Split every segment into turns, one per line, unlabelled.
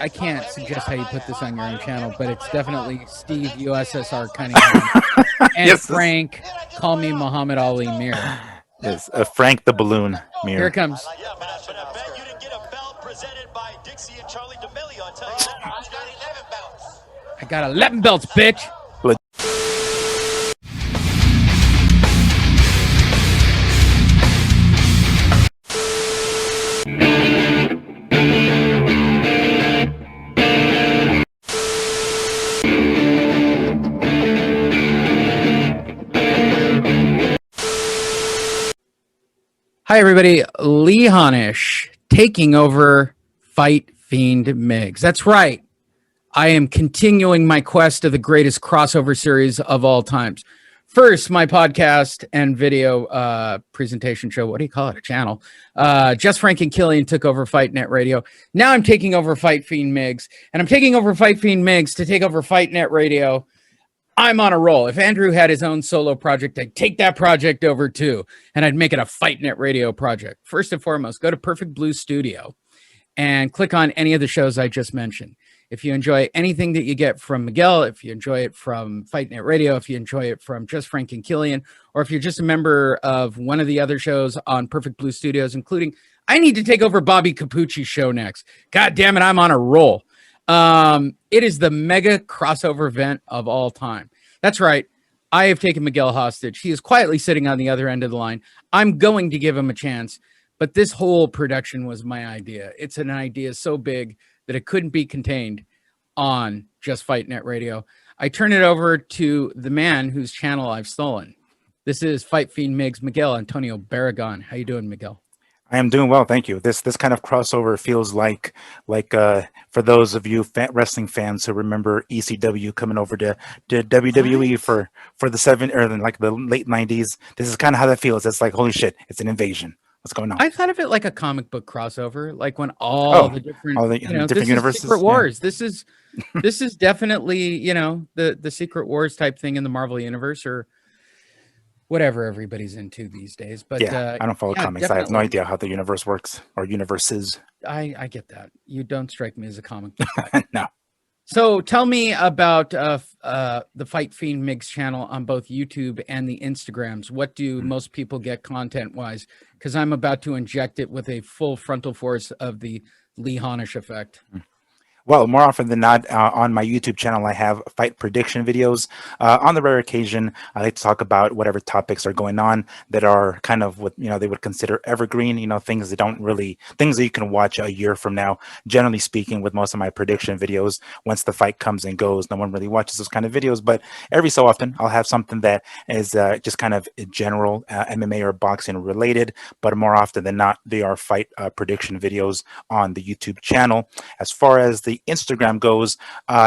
I can't suggest how you put this on your own channel, but it's definitely Steve USSR Cunningham and
Yes,
Frank, call me Muhammad Ali Mir.
yes, Frank the Balloon Mir.
Here it comes.
Yeah, but I bet you didn't get a belt presented by Dixie and Charlie D'Amelio. I'll tell you that. I got 11 belts.
I got 11 belts, bitch. Hi, everybody. Lee Honish taking over Fight Fiend Migs. That's right. I am continuing my quest of the greatest crossover series of all times. First, my podcast and video presentation show. What do you call it? A channel. Just Frank and Killian took over Fight Net Radio. Now I'm taking over Fight Fiend Migs. And I'm taking over Fight Fiend Migs to take over Fight Net Radio. I'm on a roll. If Andrew had his own solo project, I'd take that project over too, and I'd make it a Fight Net Radio project. First and foremost, go to Perfect Blue Studio and click on any of the shows I just mentioned. If you enjoy anything that you get from Miguel, if you enjoy it from Fight Net Radio, if you enjoy it from Just Frank and Killian, or if you're just a member of one of the other shows on Perfect Blue Studios, including, I need to take over Bobby Capucci's show next. God damn it, I'm on a roll. It is the mega crossover event of all time. That's right. I have taken Miguel hostage. He is quietly sitting on the other end of the line. I'm going to give him a chance, but this whole production was my idea. It's an idea so big that it couldn't be contained on Just Fight Net Radio. I turn it over to the man whose channel I've stolen. This is Fight Fiend Migs, Miguel Antonio Barragan. How you doing, Miguel?
I am doing well, thank you. This kind of crossover feels like for those of you wrestling fans who remember ECW coming over to WWE for the late 90s. This is kind of how that feels. It's like, holy shit, it's an invasion. What's going on?
I thought of it like a comic book crossover, like when all the different
different universes.
Secret Wars. Yeah. This is definitely the Secret Wars type thing in the Marvel universe or whatever everybody's into these days. But
yeah, I don't follow comics. Definitely. I have no idea how the universe works or universes.
I get that. You don't strike me as a comic book guy.
No.
So tell me about the Fight Fiend Migs channel on both YouTube and the Instagrams. What do most people get content-wise? Because I'm about to inject it with a full frontal force of the Lee Honish effect.
Well, more often than not, on my YouTube channel, I have fight prediction videos. On the rare occasion, I like to talk about whatever topics are going on that are kind of what they would consider evergreen. Things that you can watch a year from now. Generally speaking, with most of my prediction videos, once the fight comes and goes, no one really watches those kind of videos. But every so often, I'll have something that is just kind of general MMA or boxing related. But more often than not, they are fight prediction videos on the YouTube channel. As far as the Instagram goes,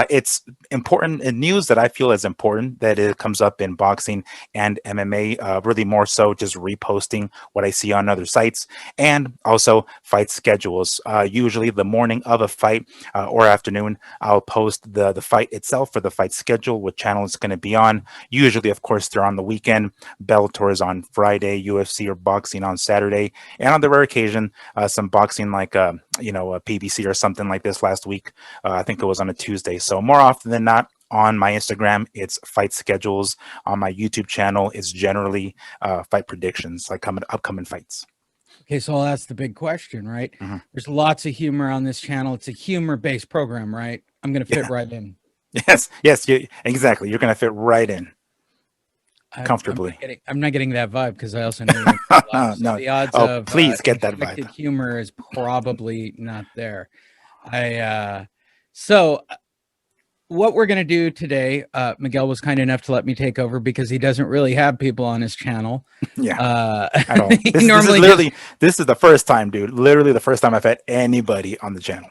it's important news that I feel is important that it comes up in boxing and MMA, really more so just reposting what I see on other sites, and also fight schedules. Usually the morning of a fight or afternoon, I'll post the fight itself for the fight schedule, what channel it's going to be on. Usually, of course, they're on the weekend. Bellator is on Friday, UFC or boxing on Saturday, and on the rare occasion, some boxing like a PBC or something like this last week. I think it was on a Tuesday. So more often than not, on my Instagram, it's fight schedules. On my YouTube channel, it's generally fight predictions, like upcoming fights.
Okay, so I'll ask the big question, right?
Mm-hmm.
There's lots of humor on this channel. It's a humor-based program, right? I'm going to fit right in.
Yes, exactly. You're going to fit right in. Comfortably.
I'm not getting that vibe because I also know
no.
The odds of
please get that vibe.
Humor is probably not there. So what we're going to do today, Miguel was kind enough to let me take over because he doesn't really have people on his channel.
Yeah, at all. This is the first time, dude. Literally the first time I've had anybody on the channel.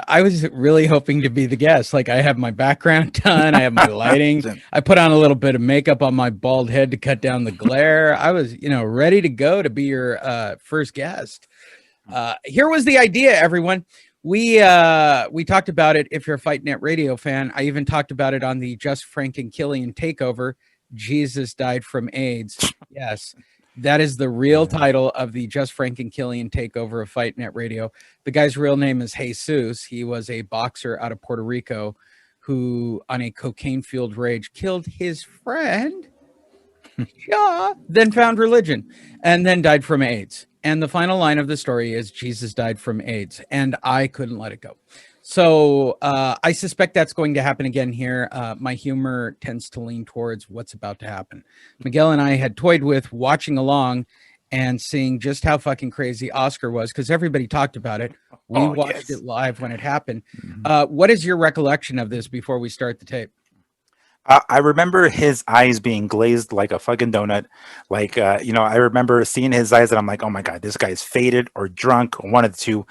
I was really hoping to be the guest. Like, I have my background done. I have my lighting. I put on a little bit of makeup on my bald head to cut down the glare. I was, ready to go to be your first guest. Here was the idea, everyone. We talked about it. If you're a Fight Net Radio fan, I even talked about it on the Just Frank and Killian takeover. Jesus died from AIDS. Yes. That is the real title of the Just Frank and Killian takeover of Fight Net Radio. The guy's real name is Jesus. He was a boxer out of Puerto Rico who, on a cocaine-fueled rage, killed his friend, then found religion, and then died from AIDS. And the final line of the story is Jesus died from AIDS, and I couldn't let it go. So I suspect that's going to happen again here. My humor tends to lean towards what's about to happen. Miguel and I had toyed with watching along and seeing just how fucking crazy Oscar was, because everybody talked about it. We watched it live when it happened. What is your recollection of this before we start the tape?
I remember his eyes being glazed like a fucking donut. Like, I remember seeing his eyes and I'm like, oh my God, this guy is faded or drunk, one of the two.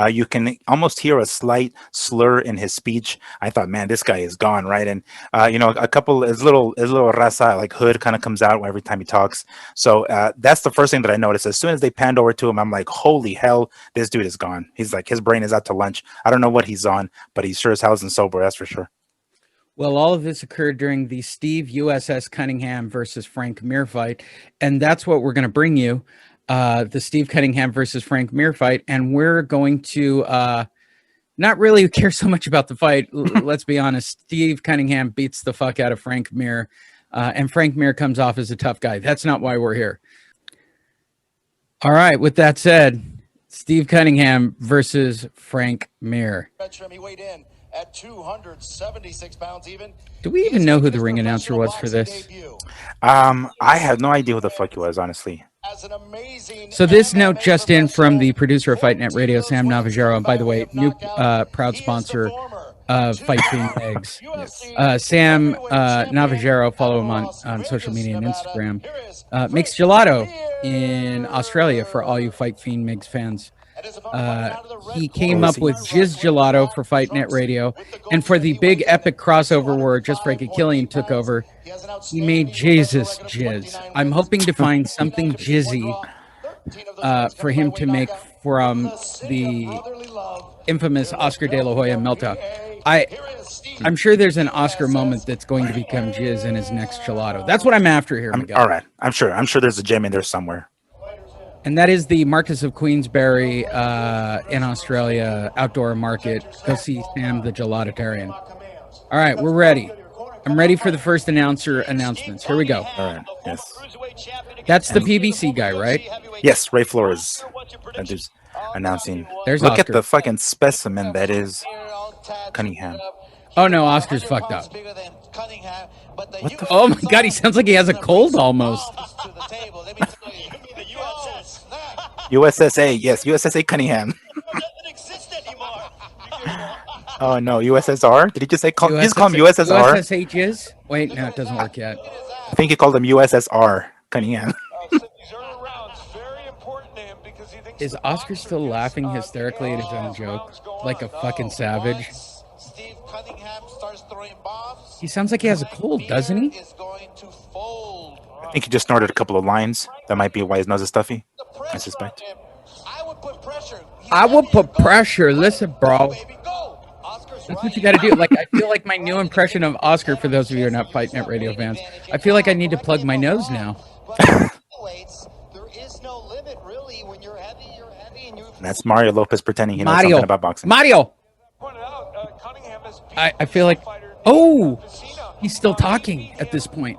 You can almost hear a slight slur in his speech. I thought, man, this guy is gone, right? And, a couple, his little raza, like hood kind of comes out every time he talks. So that's the first thing that I noticed. As soon as they panned over to him, I'm like, holy hell, this dude is gone. He's like, his brain is out to lunch. I don't know what he's on, but he sure as hell isn't sober, that's for sure.
Well, all of this occurred during the Steve USS Cunningham versus Frank Mir fight, and that's what we're going to bring you, the Steve Cunningham versus Frank Mir fight, and we're going to not really care so much about the fight. Let's be honest, Steve Cunningham beats the fuck out of Frank Mir, and Frank Mir comes off as a tough guy. That's not why we're here. All right, with that said, Steve Cunningham versus Frank Mir.
He weighed in at 276 pounds even.
Do we even know who the ring announcer was for this?
I have no idea who the fuck he was, honestly.
So this note just in from the producer of Fight Net Radio, Sam Navajero. And by the way, new proud sponsor of Fight Team Eggs. Sam Navajero, follow him on social media and Instagram, makes gelato in Australia for all you Fight Fiend Migs fans. He came up with Jizz Gelato for Fight Net Radio, and for the big epic crossover where Just Frank and Killian took over, he made Jesus Jizz. I'm hoping to find something jizzy for him to make from the infamous Oscar De La Hoya meltdown. I'm sure there's an Oscar moment that's going to become jizz in his next gelato. That's what I'm after here, Miguel.
All right, I'm sure there's a gem in there somewhere.
And that is the Marquis of Queensberry in Australia outdoor market. Go see Sam the Gelatitarian. All right, we're ready. I'm ready for the first announcements. Here we go.
All right, yes.
That's the PBC guy, right?
Yes, Ray Flores. That is announcing.
There's
Look
Oscar.
at the fucking specimen that is Cunningham.
Oh no, Oscar's fucked up.
What the
Oh my God, he sounds like he has a cold almost.
USSA, yes, USSA Cunningham. Oh no, USSR? Did he just say call? Just call him USSR.
USSH is? Wait, no, it doesn't work yet.
I think he called him USSR Cunningham.
Is Oscar still laughing hysterically at his own joke, like a fucking savage? He sounds like he has a cold, doesn't he?
I think he just snorted a couple of lines. That might be why his nose is stuffy, I suspect.
I would put pressure.
Listen, bro. That's what you got to do. Like, I feel like my new impression of Oscar, for those of you who are not Fight Net Radio fans, I feel like I need to plug my nose now.
That's Mario Lopez pretending he knows something about boxing.
Mario! I feel like... Oh! He's still talking at this point.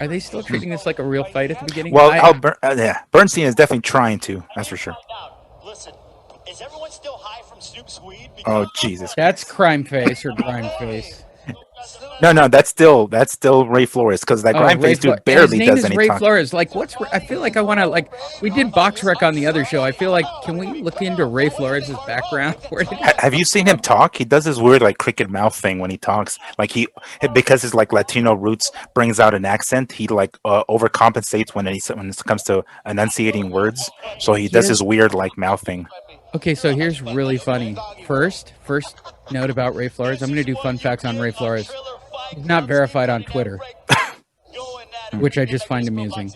Are they still treating this like a real fight at the beginning?
Well, Bernstein is definitely trying to. That's for sure.
Listen, is everyone still high from Snoop's weed?
Oh Jesus!
That's Crime Face or Grime Face.
No, that's still Ray Flores, because that Grime Face dude barely does any
Ray
talking.
Flores. Like, I feel like I want to, like, we did Box Rec on the other show. I feel like, can we look into Ray Flores' background?
Have you seen him talk? He does this weird, like, cricket mouth thing when he talks. Like, because his, like, Latino roots brings out an accent, he, like, overcompensates when it comes to enunciating words. So he does this weird, like, mouth thing.
Okay, so here's really funny. First note about Ray Flores. I'm going to do fun facts on Ray Flores. He's not verified on Twitter, which I just find amusing.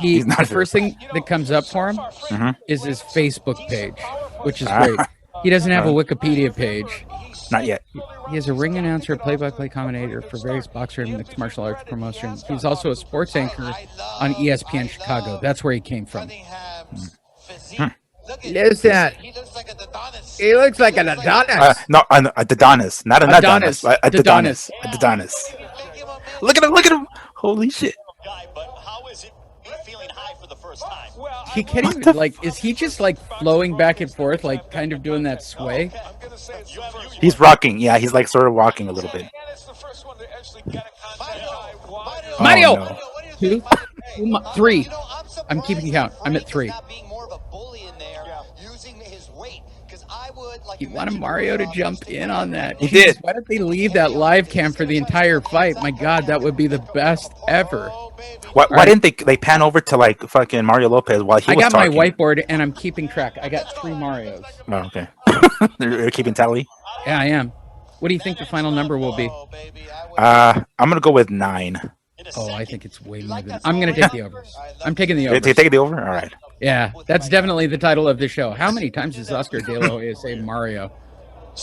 The first thing that comes up for him is his Facebook page, which is great. He doesn't have a Wikipedia page.
Not yet.
He is a ring announcer, play-by-play commentator for various boxer and mixed martial arts promotions. He's also a sports anchor on ESPN Chicago. That's where he came from. Listen, he looks like an Adonis.
No, Adonis, not an Adonis.
Adonis.
Adonis. Look at him! Look at him! Holy shit!
Guy, but how is it feeling high for the first time?
He can't even, like, is he just like flowing back and forth, like kind of doing that sway?
He's rocking. Yeah, he's like sort of walking a little bit.
Mario!
No.
2, 3. I'm keeping count. I'm at 3. You wanted Mario to jump in on that.
He did.
Why did they leave that live cam for the entire fight? My God, that would be the best ever.
Why didn't they pan over to like fucking Mario Lopez while he was
got
talking?
my whiteboard and I'm keeping track. I got 3 Marios.
Oh, okay. They're keeping tally.
Yeah, I am. What do you think the final number will be?
I'm gonna go with 9.
Oh, I think it's way more than. I'm gonna take the overs. I'm taking the overs.
Take the over. All right.
Yeah, that's definitely the title of the show. How many times does Oscar De La Hoya say Mario?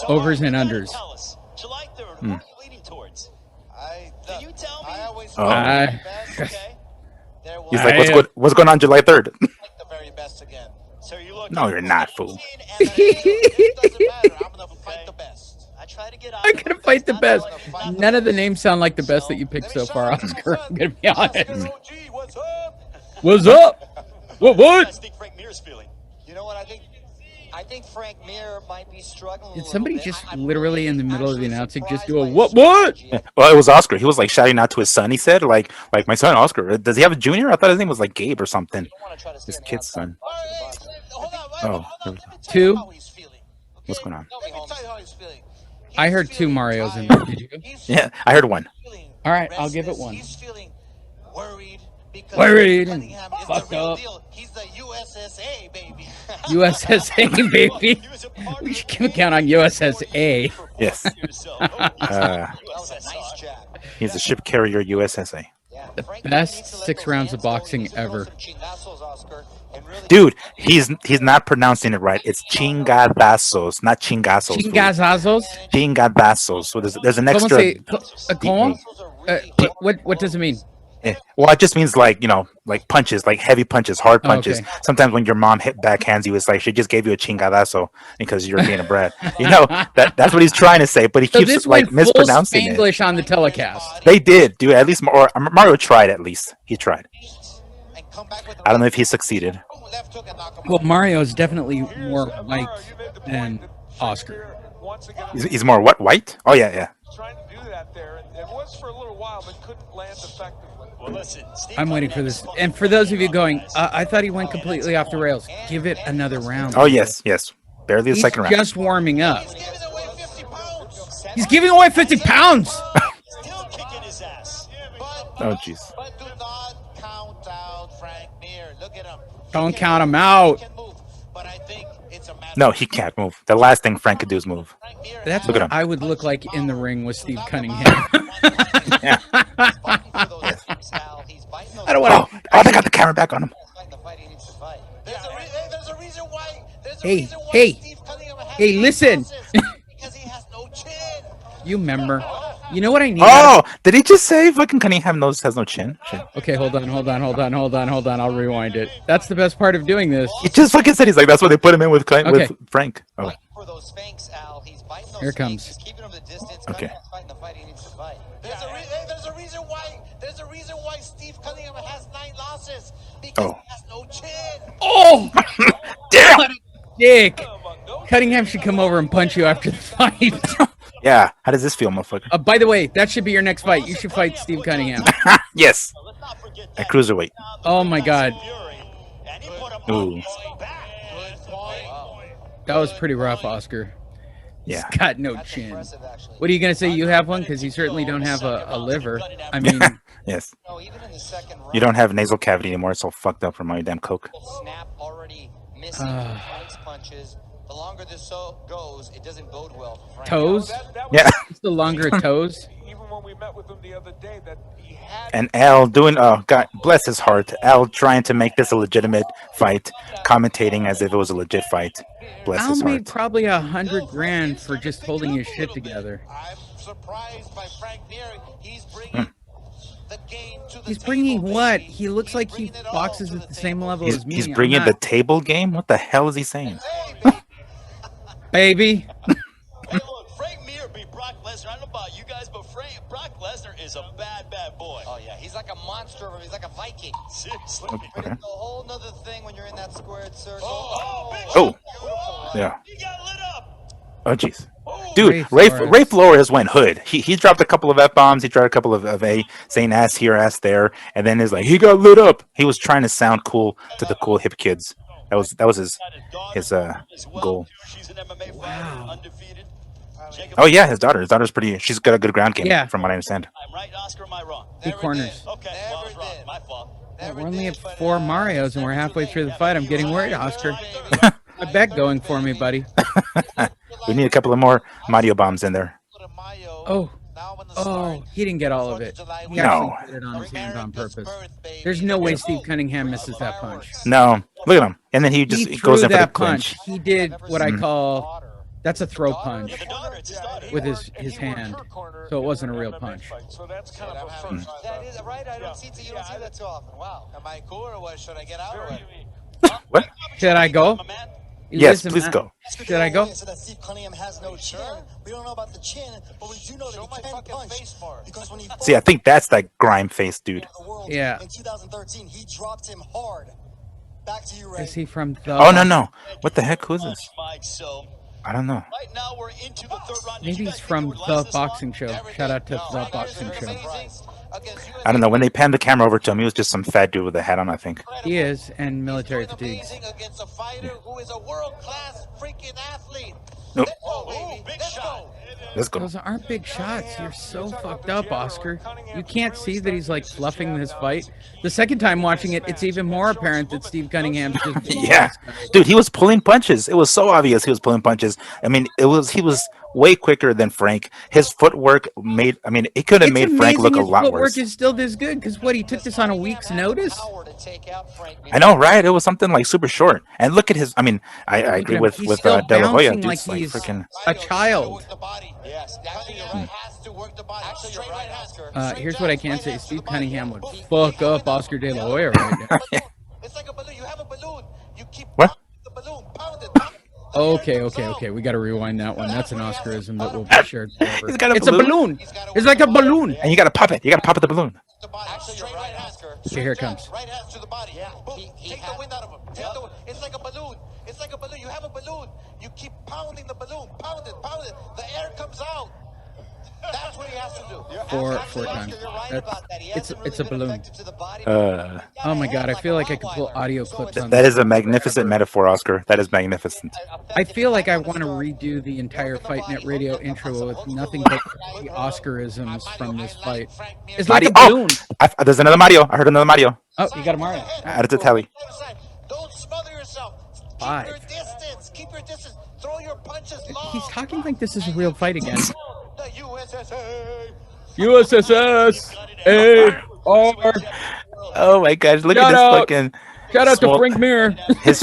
Overs and unders.
July 3rd, what are you leading towards? Can you tell me?
He's like, what's going on July 3rd?
So you look.
No, you're not, fool.
I'm
gonna fight the best. None of the names sound like the best that you picked so far, Oscar. I'm gonna be honest. What's up? What?
I think Frank Mir's feeling.
You know what I think Frank Mir might be struggling.
Did somebody just literally in the middle of the announcing just do a what?
Well, it was Oscar. He was like shouting out to his son. He said, like my son Oscar. Does he have a junior? I thought his name was like Gabe or something. His kid's son. Oh,
2.
What's going on?
I heard 2 Marios in there. Did you?
Yeah, I heard 1.
All right, I'll give it 1.
He's feeling worried.
Worried and fucked up.
He's the USSA baby.
USSA baby. We should keep a count on USSA.
Yes. He's a ship carrier USSA.
The best 6 rounds of boxing ever.
Dude, he's not pronouncing it right. It's chingadazos, not chingazos.
Chingazazos?
Chingadazos. So there's an extra.
Colon? What does it mean?
Well, it just means like, like punches, like heavy punches, hard punches.
Okay.
Sometimes when your mom backhands you, it's like she just gave you a chingadazo because you're being a brat. That's what he's trying to say, but he keeps
this
like
went
mispronouncing
full
it.
English on the telecast.
They did, dude. At least Mario tried. At least he tried. I don't know if he succeeded.
Well, Mario is definitely more white than Oscar.
He's more what? White? Oh yeah.
Trying to do that there, and it was for a little while, but couldn't land effectively.
Well, listen,
I'm waiting for this. And for those of you going, I thought he went completely off the rails. Give it another round.
Oh yes. Barely a
He's
second round.
just warming up. He's giving away 50 pounds.
still kicking his ass.
Oh jeez.
But do not count out Frank Mir. Look at him.
Don't count him out.
He can move, but I think it's a matter
No, he can't move. The last thing Frank could do is move.
Frank Mir
That's
Look at
what
him.
I would look like in the ring with Steve Cunningham.
Yeah.
I don't want to.
Oh, they got the camera back on him.
There's a reason why.
Hey,
Steve Cunningham has
hey, listen.
because he has no chin.
You remember? You know what I need?
Oh, did he just say fucking Cunningham has no chin? Shit.
Okay, hold on. I'll rewind it. That's the best part of doing this.
He just fucking said he's like that's why they put him in with Frank. Oh.
For those Spanx, Al, he's biting those
Here it
Spanx.
comes.
He's keeping him the distance.
Okay.
Cunningham's fighting the fight he needs to fight. There's a reason why. There's a reason why Steve Cunningham has 9 losses because he has no chin.
Oh,
Damn.
dick! Cunningham should come over and punch you after the fight.
Yeah. How does this feel, motherfucker?
By the way, that should be your next fight. You should fight Steve Cunningham.
Yes.
Let's not forget
At
that.
cruiserweight.
Oh my God,
Fury, and he put him
Ooh.
on his back.
Good point.
that was pretty rough, Oscar.
Yeah.
He's got no
That's
chin.
impressive, actually.
What are you gonna say? You have one because you certainly don't have a liver. I mean,
Yes.
No, even in the second round,
You don't have nasal cavity anymore. It's all fucked up from all your damn coke.
Snap already missing points punches. The longer this goes, it doesn't bode well for Frank.
Toes?
That
Yeah.
It's the longer toes.
even when we met with him the other day, that he had.
And Al doing, oh, God bless his heart. Al trying to make this a legitimate fight, commentating as if it was a legit fight. Bless
Al
his
made
heart.
probably $100,000 for just holding his shit together.
I'm surprised by Frank Mir. He's bringing the game to the
He's
table,
bringing what?
baby.
He looks like he
bringing it all
boxes
to
at the
the
same
table.
level
He's,
as me.
he's
I'm
bringing the
not-
table game? What the hell is he saying?
Hey, baby.
baby.
Hey, look, Frank Mir beat Brock Lesnar. I don't know about you guys, but Brock Lesnar is a bad boy.
Oh yeah, he's like a monster. He's like a Viking.
Seriously.
Okay.
It's a whole nother thing when you're in that squared circle.
Oh. Yeah.
He got lit up.
Oh, jeez. Dude,
Ray
Ray Flores went hood. He dropped a couple of F-bombs. He dropped a couple of saying ass here, ass there. And then is like, he got lit up. He was trying to sound cool to the cool hip kids. That was his goal.
She's an MMA fighter, undefeated.
Oh, yeah, his daughter. His daughter's pretty. She's got a good ground game,
Yeah.
from what I understand.
I'm right, Oscar, am I wrong?
He corners.
Okay, well, I was wrong. My fault.
Yeah, we're only at 4 Marios and we're halfway through the fight. I'm getting worried, Oscar. A bet going for me, buddy.
We need a couple of more Mario bombs in there.
Oh, he didn't get all of it. He
No.
actually put it on his hand on purpose. There's no way Steve Cunningham misses that punch.
No, look at him. And then he just
He
goes
threw
in for the
that
clinch.
punch. He did what I call, that's a throw punch
The daughter, it's his daughter.
with his hand. So it wasn't a real punch.
So that's kind of a first.
That is right. I don't see you don't see that too often. Wow. Am I cool or what? Should I get out or what?
What?
Should I go?
My man.
Yes,
Listen,
please
man.
go.
Should I go?
So that Steve Cunningham has no chin. We don't know about the chin, but we do know that
Show my
he can
fucking
punch.
face more.
Because when he
See, I think that's that grime face dude.
the world
Yeah.
in 2013, he dropped him hard. Back to you, Ray.
Is he from the?
Oh, no. What the heck? Who's this?
Mike, so
I don't know.
right now we're into the third round. Did
Maybe
you
he's
guys think
from
it would
the
last this long?
boxing show. Shout out to the boxing show.
I don't know. When they panned the camera over to him, he was just some fat dude with a hat on, I think.
He is, and military fatigues.
Amazing against a fighter who is a world-class freaking athlete.
Nope.
Let's go, baby.
Big
Let's
shot.
go.
Let's go.
Those aren't big shots. You're so fucked up, Oscar. You can't see that he's like fluffing this fight. The second time watching it, it's even more apparent that Steve Cunningham's just
Yeah, dude, he was pulling punches. It was so obvious he was pulling punches. I mean, he was way quicker than Frank. His footwork made. I mean, it could have
It's
made Frank
amazing
look a
his
lot
footwork
worse.
is still this good because what, he took this on a week's notice?
Power to take out Frank Mir.
I know, right? It was something like super short. And look at his. I mean, I
Look at
agree
him.
with
He's
with
still
De La Hoya.
bouncing
Dude's
like
like
he's
freaking.
a child.
Work the body. Yes, Cunningham has to work the body. Actually, you're right, Oscar.
Here's what I can say: Steve Cunningham would fuck up Oscar De La Hoya right now.
It's like a balloon. You have a balloon. You keep
What?
the balloon. Pound it.
Okay. We got to rewind that one. That's an Oscarism that will be shared forever.
He's got a
It's a
balloon.
balloon. It's like a balloon.
And you gotta pop it. You gotta pop it the balloon.
The body. Actually, you're right, Oscar.
Okay, here it comes.
Right hands to the body. Yeah. Boom. Take the wind out of him. Take the wind. It's like a balloon. It's like a balloon. You have a balloon. You keep pounding the balloon. Pound it. Pound it. The air comes out. That's what he has to do.
Four times. It's a balloon.
Uh,
Oh my god, I feel like I could pull audio clips on
that
this.
is a magnificent metaphor, Oscar. That is magnificent.
I feel like I want to redo the entire Fight Net Radio intro with nothing but the Oscarisms from this fight. It's like a balloon.
There's another Mario. I heard another Mario.
Oh, you got a Mario.
Add it to tally.
Don't smother yourself. Keep
Five.
your distance. Keep your distance. Throw your punches long.
He's talking like this is a real fight again.
The USSR.
USSS A.R.
Oh my gosh! Look
Shout
at this
out.
fucking.
Shout out to
swole-
Frank Mir.
His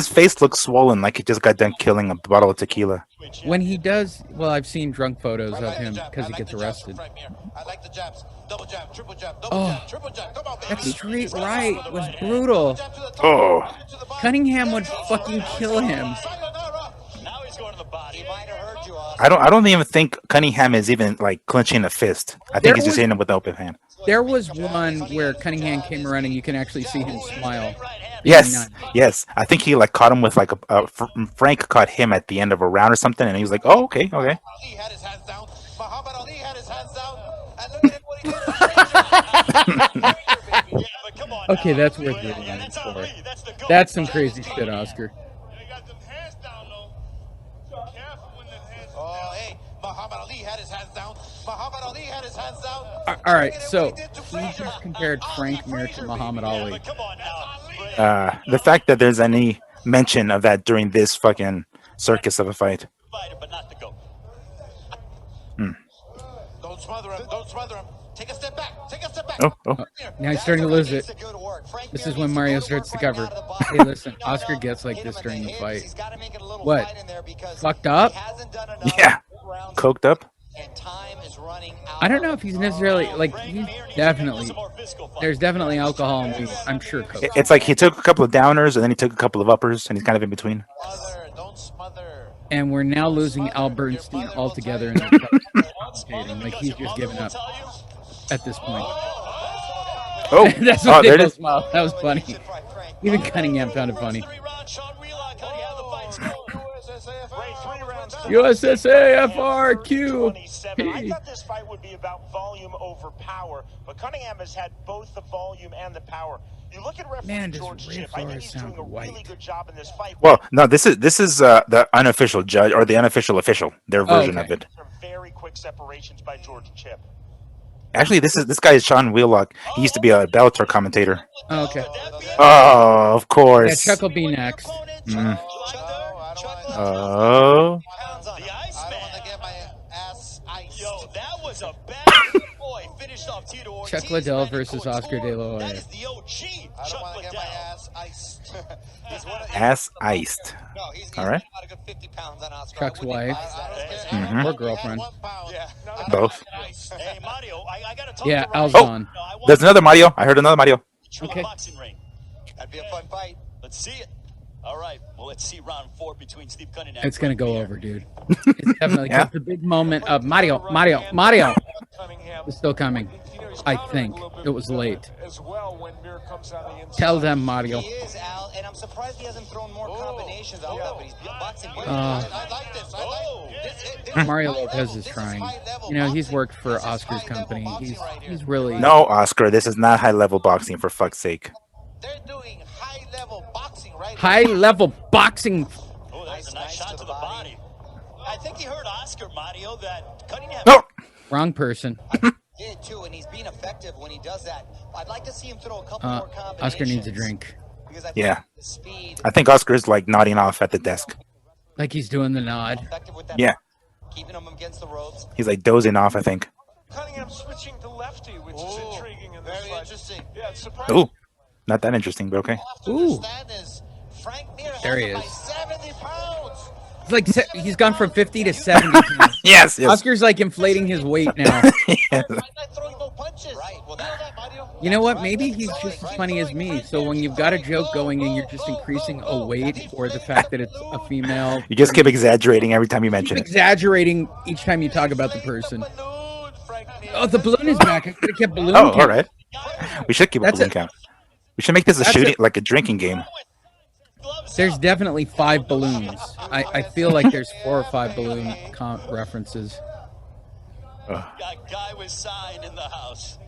face looks swollen, like he just got done killing a bottle of tequila.
When he does, well, I've seen drunk photos
I
of
like the
him
jab.
because
I
he
like
gets
the jabs
arrested.
from Frank Mir. I like the jabs. Double jab, triple jab, double
Oh.
jab, triple jab. Come on, baby.
That straight right was brutal.
Jab to the top,
Oh.
to the body.
Cunningham would fucking kill him.
Sayonara.
Now he's going to the body.
He might have heard you, Oscar.
I don't even think Cunningham is even like clinching a fist. I think
There
he's just
was-
hitting him with the open hand.
There was one where Cunningham came around and you can actually see him smile.
Yes, yes. I think he like caught him with like Frank caught him at the end of a round or something, and he was like, "Oh, okay."
Ali had his hands down. Muhammad Ali had his hands down. And look at what he did.
Yeah, but come on
Okay,
now.
that's worth
Yeah,
rewinding
that's
for.
Ali. That's the goat.
That's some crazy shit, Oscar.
They got them hands down, though. Careful when them hands
Oh, hey, Muhammad Ali had his hands down. Muhammad Ali had his hands down.
All right,
Look at
so
what he did to
he
Frazier.
just compared Frank Mir to Muhammad
Yeah,
Ali.
but come on now.
The fact that there's any mention of that during this fucking circus of a fight.
Fighter, but not the GOAT.
Don't smother him. Don't smother him. Take a step back. Take a step back.
Oh.
Now he's starting to lose it. This is when Mario starts to cover. Hey, listen, Oscar gets like this during the fight. What? Fucked up?
Yeah. Coked up?
I don't know if he's necessarily like. He's definitely. There's definitely alcohol and weed. I'm sure. Coke.
It's like he took a couple of downers and then he took a couple of uppers and he's kind of in between.
Don't smother.
And we're now losing Al Bernstein altogether. In the like he's just given up at this point.
Oh,
That's what
there
they
it
both
is.
smiled. That was funny. Even Cunningham found it funny. USSAFRQ.
I thought this fight would be about volume over power, but Cunningham has had both the volume and the power. You look at referee George Chip. I think he's doing a really good job in this fight.
Well, no, this is the unofficial judge or the unofficial official, their version of it.
Some very quick separations by George Chip.
Actually, this guy is Sean Wheelock. He used to be a Bellator commentator.
Oh, okay.
Oh, of
Yeah,
course.
Chuck will be next.
Oh.
Yo, that was a bad boy. Finished off Tito Ortiz.
Chuck Liddell versus Oscar De La Hoya.
That is the OG. Chuck Liddell.
Ass iced. All right.
Chuck's wife or girlfriend.
Both.
Hey, Mario, I gotta talk
Yeah,
to
Al's
Oh.
on.
There's another Mario. I heard another Mario.
Okay.
Boxing ring.
That'd be a fun fight.
Let's see it. All right. Well, let's see round 4 between Steve Cunningham.
It's gonna go over, dude. It's definitely the big moment of Mario. It's still coming. I think it was late.
As well when Mir comes on the inside.
Tell them, Mario.
He is, Al, and I'm surprised he hasn't thrown more combinations out there, but he's boxing.
I like this. I like
Mario Lopez is trying. You know, he's worked for Oscar's company. He's really
No, Oscar. This is not high-level boxing, for fuck's sake.
They're doing high-level boxing right now.
high level boxing.
Oh, that's a nice shot to the body. I think he heard Oscar, Mario, that Cunningham.
No.
Wrong person.
Did too, and he's being effective when he does that. I'd like to see him throw a couple more combinations.
Oscar needs a drink.
Because I think
Yeah.
the speed,
I think Oscar is like nodding off at the desk.
Like he's doing the nod.
effective with that,
Yeah.
keeping him against the ropes.
He's like dozing off, I think.
Cunningham switching to lefty, which is intriguing in this
Very
fight.
interesting.
Yeah, it's surprising.
Ooh. Not that interesting, but okay.
All I have to
Ooh.
understand is Frank Mir
There he
has him by
is.
70 pounds.
It's like he's gone from 50 to 70.
Yes, yes.
Oscar's like inflating his weight now.
Yes.
I'm not throwing no punches. Right. Well, that, Mario.
You know what? Maybe he's just as funny as me. So when you've got a joke going and you're just increasing a weight or the fact that it's a female,
You just keep exaggerating every time you mention it.
exaggerating each time you talk about the person.
Balloon, Frank Mir.
Oh, the balloon is back. I could have kept balloon.
Oh,
count.
all right. We should keep a
That's
balloon
it.
count. We should make this a
That's
shooting,
it.
like a drinking game.
There's definitely 5 balloons. I feel like there's 4 or 5 balloon references.
Got guy with sign in the house.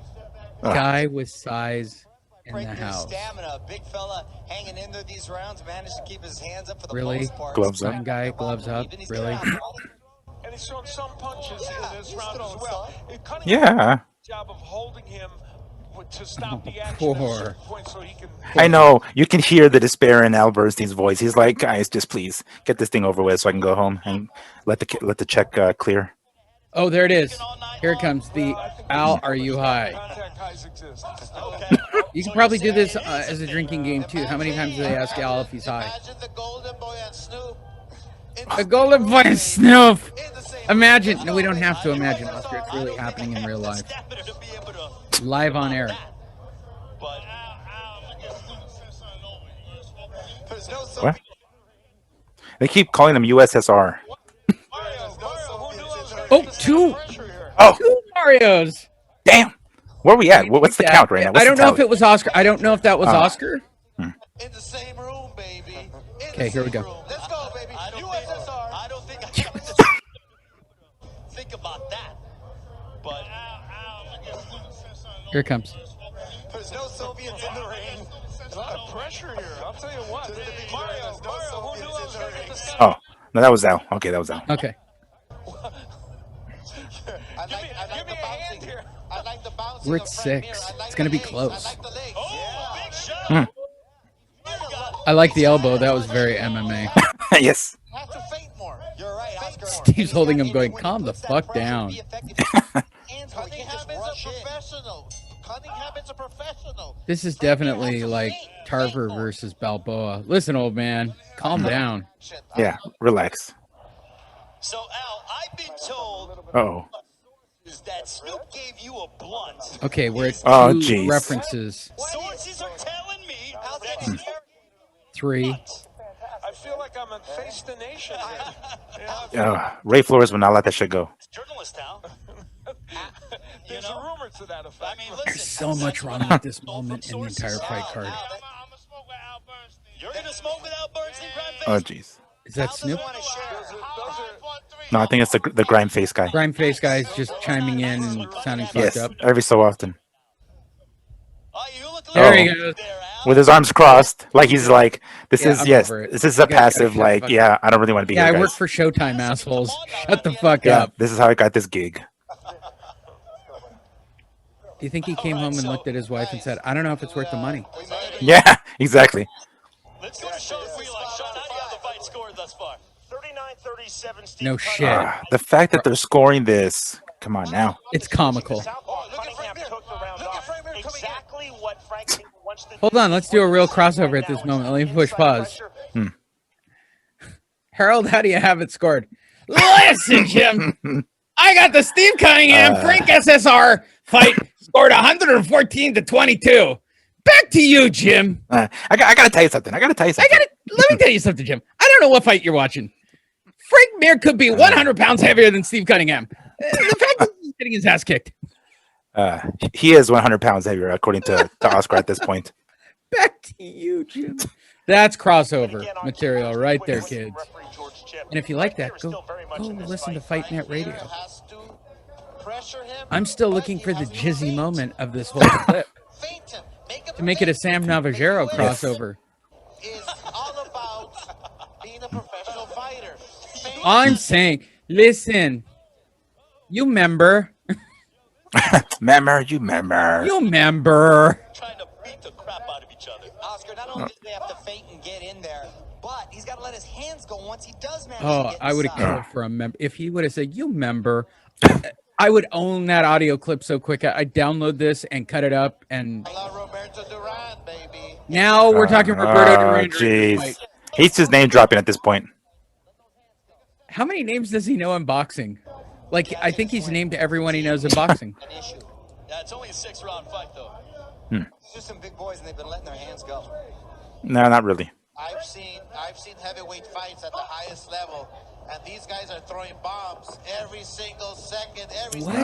Guy with size in
Frank
the
Mir's
house.
stamina, big fella, hanging in there these rounds, managed to keep his hands up for the
Really?
most part.
Gloves up.
Some guy, gloves up.
He's
Really?
got-
And he's thrown some punches
Yeah,
in this
he's
round as
thrown
well.
some.
Cunningham
Yeah.
did a good job of holding him to stop the action at a
poor.
certain point so he can.
I know. You can hear the despair in Al Bernstein's voice. He's like, guys, just please get this thing over with so I can go home and let the check clear.
Oh, there it is. Here it comes. The Al, are you high?
Contact highs exist.
Okay.
You can probably do this as a drinking game too. How many times do they ask Al if he's high?
Imagine the golden boy and Snoop.
A golden boy and Snoop.
In the same
Imagine. No, we don't have to imagine, Oscar. It's really happening in real life.
Stamina to be able to
Live on air.
But
There's no
What? They keep calling him USSR.
Oh, 2
Oh,
2 Marios.
damn. Where are we at? What's the count right now? What's
I don't
the
know if
tally?
it was Oscar. I don't know if that was Oscar.
in the same room, baby. In the
Okay, here we
same
go.
room. Let's go, baby.
I don't think I can think about that. But
Here it comes.
There's no Soviets in the ring.
A lot of pressure here. I'll tell you what. Mario, who knew I was going to get this guy?
Oh, no, that was Al. Okay, that was Al.
Okay.
I like the bouncing here. I like the bouncing.
We're
of
at
Frank
6.
Mir. I like
It's gonna
the
be
legs.
close.
I like the legs.
oh, big shot.
Hmm.
I like the elbow. That was very MMA.
Yes.
Have to feint
Steve's holding him going, calm the fuck down.
Cunningham is a professional. Cunningham is a professional.
This is definitely like Tarver versus Balboa. Listen, old man, calm down.
Yeah, relax.
So, Al, I've been told
Oh.
is that Snoop gave you a blunt.
Okay, we're at
Oh,
two
jeez.
references.
Sources are telling me that
3.
I feel like I'm in Face the Nation here.
Ray Flores would not let that shit go.
journalist, Al.
There's a rumor to that effect.
I mean, listen.
There's so much wrong with this moment in the entire fight card.
You're going to smoke with Al Bernstein,
Oh,
Grime
jeez.
Is that Snoop?
No, I think it's the grime face guy.
Grime face guy's just chiming in and sounding fucked
Yes,
up.
every so often.
There he goes.
With his arms crossed, like he's like, this is
I'm
yes,
over it.
this is a
You guys gotta
passive,
shut
like,
the fuck
yeah, I don't really want to be
Yeah,
here,
I work
guys.
for Showtime, assholes. Shut the fuck
Yeah,
up.
this is how I got this gig.
Do you think he came home and looked at his wife and said, I don't know if it's worth the money?
Yeah, exactly.
Let's go to Sean Wheelock. Sean, how do you have the fight scored thus far?
39-37, Steve
No
Cunningham.
shit.
The fact that they're scoring this, come on now.
It's comical.
Southpaw Cunningham took the round off. Exactly what Frank Mir wants to
Hold
do.
on, let's do a real crossover at this moment. Let me push pause. Harold, how do you have it scored? Listen, Jim. I got the Steve Cunningham Frank SSR fight scored 114-22. Back to you, Jim.
I gotta tell you something. Let me
Let me tell you something, Jim. I don't know what fight you're watching. Frank Mir could be 100 pounds heavier than Steve Cunningham. The fact that he's getting his ass kicked.
He is 100 pounds heavier, according to Oscar at this point.
Back to you, Jim. That's crossover material right there, kids. And if you like that, go listen to Fight Net Radio. I'm still looking for the jizzy moment of this whole clip to make it a Sam Navajero crossover.
Is all about being a professional fighter.
I'm saying, listen, you member.
You remember.
You member.
Trying to beat the crap out of each other.
Oscar, not only do they have to feint and get in there, but he's got to let his hands go once he does manage to
Oh,
get
I would have
inside.
killed for a member. If he would have said, you member, I would own that audio clip so quick. I'd download this and cut it up. And
Roberto Duran, baby.
now we're talking Roberto Duran.
Jeez. He's just name dropping at this point.
How many names does he know in boxing? Like, I think he's named everyone he knows in boxing.
An issue.
Yeah, it's only a 6-round fight, though.
It's just some big boys, and they've been letting their hands go.
No, not really.
I've seen heavyweight fights at the highest level, and these guys are throwing bombs every single second.
What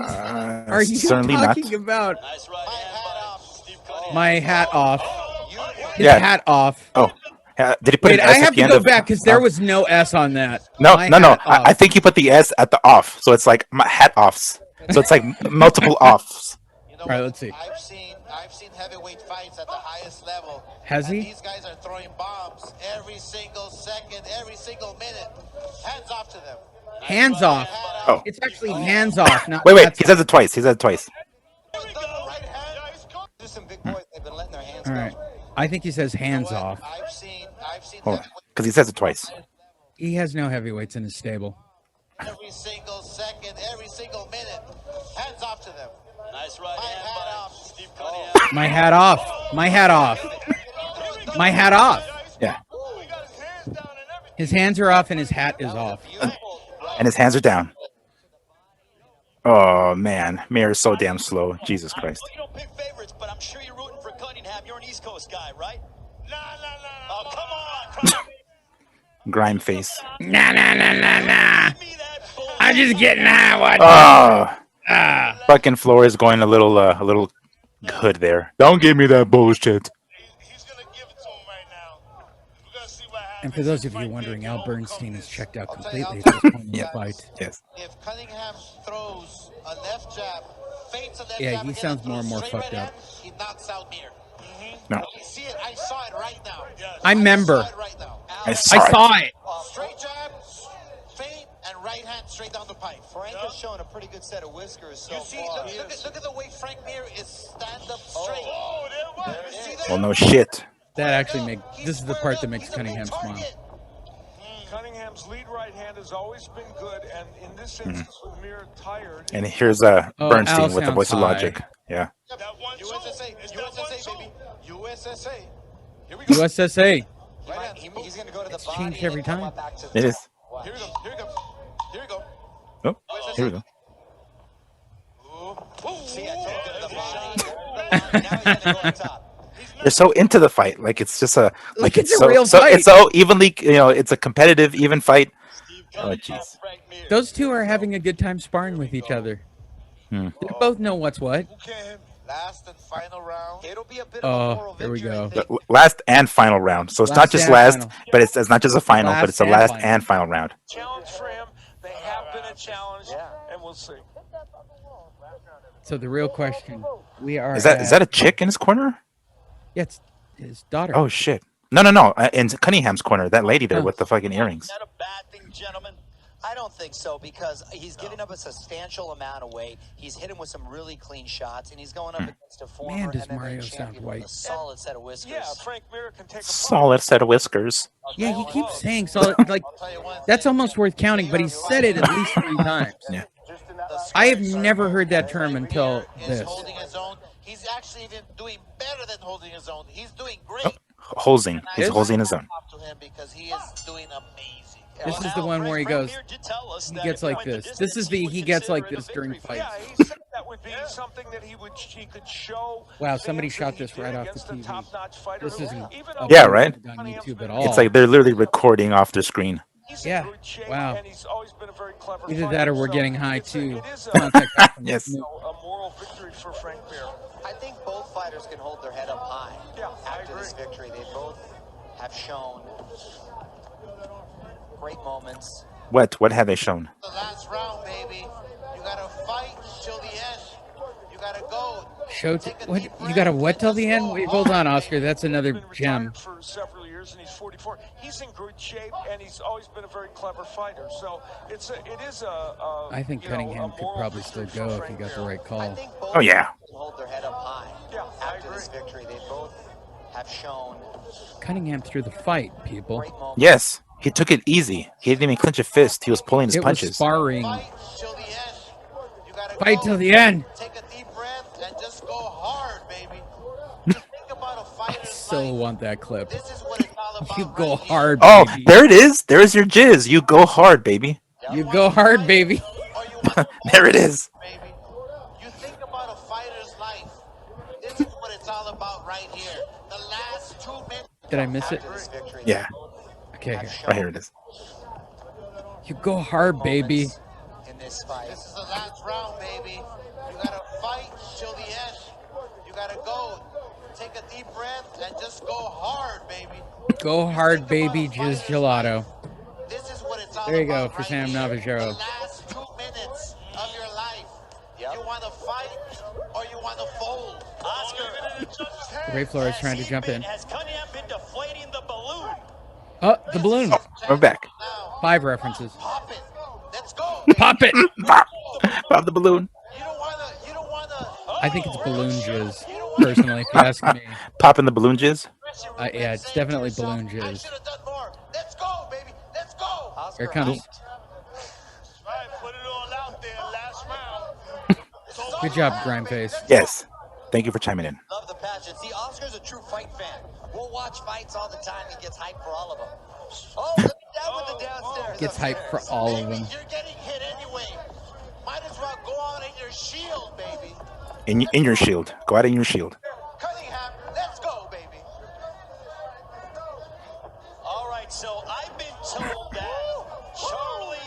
are you
certainly
talking
not.
about?
Nice right hand by Steve Cunningham.
My hat off. His
Yeah.
hat off.
Oh, did he put
Wait,
an
I
S at
have
the
to
end
go
of?
back because there was no S on that.
No.
My hat off.
I think he put the S at the off, so it's like my hat offs. So it's like multiple offs.
You know,
All right, let's see.
I've seen heavyweight fights at the highest level.
Has
and
he?
These guys are throwing bombs every single second, every single minute. Hands off to them.
Hands off.
Oh,
It's actually hands off. Not
wait.
hats
He says it twice.
The right hand.
Just some big boys, they've been letting their hands
All
go.
right. I think he says hands off.
I've seen
hold on,
heavyweight
because he says it twice.
He has no heavyweights in his stable.
every single second, every single minute. Hands off to them.
Nice right hand by Steve Cunningham.
My hat off. My hat off. My hat off.
Yeah,
His hands are off and his hat is off.
and his hands are down. Oh man, Mir is so damn slow. Jesus Christ.
Well, you don't pick favorites, but I'm sure you're rooting for Cunningham. You're an East Coast guy, right? Nah. Oh, come on.
Grime face.
Nah.
Give me that bull.
I'm just getting high. What?
Oh, fucking Flores going a little good there. Don't give me that bullshit.
He's going to give it to him right now. We're going to see what happens.
And for those of you wondering, Al Bernstein is checked out completely at this point in the fight.
Yes.
If Cunningham throws a left jab, feints a left
Yeah,
jab,
he
and
sounds
then
more and more
straight
fucked
right
up.
hand, he knocks out Mir.
No,
I see it. I saw it right now.
I remember.
saw it right now.
I
I
saw
saw
it.
it.
Straight jab, feint, and right hand straight down the pipe.
Frank is showing a pretty good set of whiskers so
You see,
far.
look at the way Frank Mir is stand up straight.
Oh, there it was.
Well, no shit.
That actually this is the part that makes Cunningham smile.
Cunningham's lead right hand has always been good, and in this instance, with Mir tired.
And here's
Oh,
Bernstein
Al
with the voice
sounds
of
high.
logic. Yeah.
USSA, USSA, baby. USSA. Here we go.
USSA.
He's going to go to the
It's
body
changed
and
every
then come
time.
up back to the
It is.
Watch.
Here we go. Here we go. Here we go.
Oh, here we go.
See, I told him to the body. Now he's going to go on top.
They're so into the fight, like it's just a
Like it's a
so,
real
so
fight.
it's so evenly, it's a competitive, even fight.
Steve
Oh,
Cunningham,
jeez.
Frank Mir.
Those two are having a good time sparring with each other. They both know what's what.
Who can't hit me?
Last and final round.
It'll be a bit of a
Oh,
moral
here we
victory, I
go.
think.
The last and final round. So it's not
Last
just
and
last,
final.
but it's not just a final,
Last
but it's the
and
last
final.
and final round.
Challenge for him. They have been a challenge, and we'll see.
So the real question, we are.
Is that a chick in his corner?
Yeah, it's his daughter.
Oh shit! No. In Cunningham's corner, that lady there
Oh.
with the fucking
Is
earrings.
that a bad thing, gentlemen?
I don't think so, because he's giving up a substantial amount of weight. He's hit him with some really clean shots, and he's going up against a former
Man, does
MMA
Mario sound
champion with
white.
a solid set of whiskers.
Yeah, Frank Mir can take a
Solid set of whiskers.
Yeah, he keeps saying so. Like
I'll tell you one
that's
thing.
almost worth counting, but he said it at least 3 times.
Yeah.
I have never heard that term
Frank
until
Mir is
this.
holding his own. He's actually even doing better than holding his own. He's doing great.
Hosing. He's
Is?
hosing his own.
Up to him because he is doing amazing.
This is the
Now,
one where he
Frank
goes.
Mir did tell us
He
that
gets
if he
like
went the
this. This
distance,
is the
would
he gets
consider
like
it a
this during
victory.
fights.
Yeah, he said that would be something that he could show.
Wow, somebody
fans
shot
that he
this right
did
off the
against a
TV.
top-notch fighter
This
who
isn't
even
a
Yeah,
though
right?
on YouTube at all.
It's like they're literally recording off the screen.
he's
Yeah,
in good shape,
wow.
and he's always been a very clever
Either
fighter,
that or we're
so
getting high
it's
too.
it is
Contact from
Yes.
the-
a moral victory for Frank Mir.
I think both fighters can hold their head up high
Yeah, I
after this
agree.
victory. They both have shown great moments.
What have they shown?
The last round, baby. You gotta fight till the end. You gotta go.
Show
Take a
what
deep
you
breath
got a
and
what till
just
the
go
end? Wait, hold
hard,
on, Oscar.
baby.
That's another
He's been
gem.
retired for several years, and he's 44. He's in good shape, and he's always been a very clever fighter. So it is a
I think
you know,
Cunningham
a
could
moral
probably still
victory for
go if he
Frank
got the
Mir.
right
I
call.
think both
Oh, yeah.
can hold their head up high
Yeah, I
after this
agree.
victory. They both have shown
Cunningham through the fight, people.
great moments.
Yes, he took it easy. He didn't even clinch a fist. He was pulling his
It was
punches.
sparring.
Fight till the end. You gotta
Fight
go.
till the end.
Take a deep breath and just go hard, baby. Just think about a
I
fighter's
so
life.
want that clip.
This is what it's all about.
You go
right here.
hard,
Oh,
baby.
there it is. There's your jizz. You go hard, baby.
You go hard, baby.
Or you want
There it is.
baby. You think about a fighter's life. This is what it's all about right here. The last 2 minutes.
Did I miss it?
After this victory,
Yeah,
Okay,
have
here.
shown
right here it is.
You go hard, baby.
moments in this fight.
This is the last round, baby. You gotta fight till the end. You gotta go. Take a deep breath and just go hard, baby.
Go hard, baby. Jizz gelato.
This is what it's all
There you go,
about
for
right
Sam
here.
Navajaro.
The last 2 minutes of your life.
Yep.
You want to fight or you want to fold?
Oscar, in the judge's hands.
Ray Flores trying to jump in.
Has Cunningham been deflating the balloon?
Oh, the balloon.
We're back.
Now,
5 references.
pop it. Let's go. Baby.
Pop it.
Pop, pop the balloon.
You don't wanna. You don't wanna.
I think it's balloon jizz, personally, if you ask me.
Popping the balloon jizz.
Yeah, it's definitely balloon
I
jizz.
should have done more. Let's go, baby. Let's go.
Oscar
Here it comes.
Right, put it all out there. Last round.
Good job, Grimeface.
Yes. Thank you for chiming in.
Love the passion. See, Oscar's a true fight fan. We'll watch fights all the time. He gets hyped for all of them. Oh, look at that with the downstairs.
Gets hyped for all of them.
You're getting hit anyway. Might as well go out in your shield, baby.
In your shield. Go out in your shield.
Cunningham, let's go, baby.
All right, so I've been told that Charlie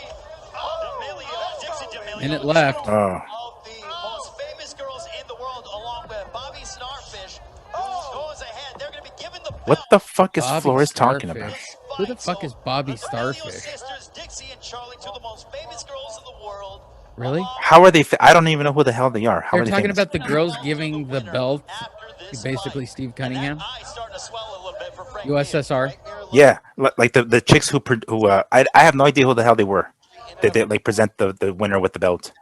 D'Amelio, Dixon D'Amelio,
Minute left.
Oh.
of the most famous girls in the world, along with Bobby Starfish, who goes ahead. They're going to be given the
What
belt.
the fuck is
Bobby
Flores talking about?
Starfish. Who the fuck is Bobby
The D'Amelio
Starfish?
sisters, Dixie and Charlie, two of the most famous girls in the world.
Really?
along
How are they? I don't even know who the hell they are. How
They're
are they
talking
famous?
about the girls giving the
winner
belt
after
to
this
basically
fight.
Steve
And
Cunningham.
that eye's starting to swell a little bit for Frank
USSR.
Mir.
Yeah, like the chicks who I have no idea who the hell they were. They like present the winner with the belt.